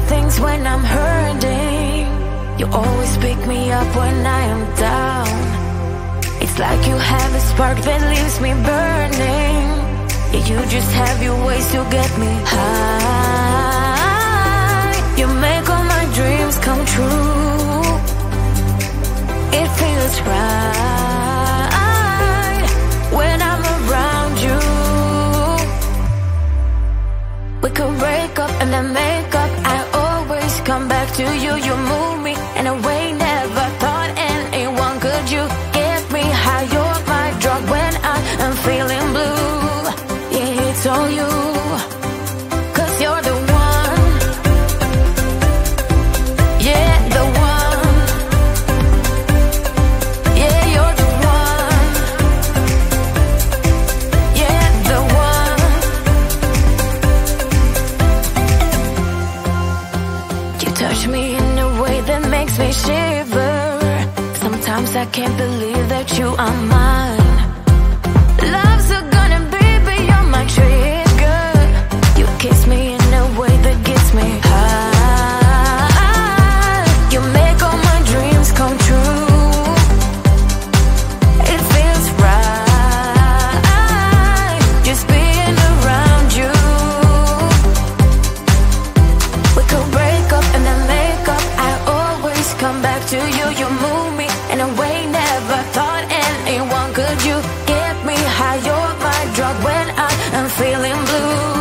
right things when I'm hurting. You always pick me up when I am down. It's like you have a spark that leaves me burning. Yeah, you just have your ways to get me high. You make all my dreams come true. It feels right when I'm around you. We could break up and then make up. I always come back to you. You move me in a way never thought anyone could. You get me high. You're my drug when I am feeling blue. Yeah, it's all you, 'cause you're the one. Yeah, the one. Yeah, you're the one. Yeah, the one. You touch me in a way that makes me shiver. Sometimes I can't believe that you are mine. Love's gonna be beyond my trigger. You kiss me in a way that gets me high. You make all my dreams come true. It feels right just being around you. We could break up and then make up. I always come back to you. You move me in a way never thought anyone could. You get me high. You're my drug when I am feeling blue.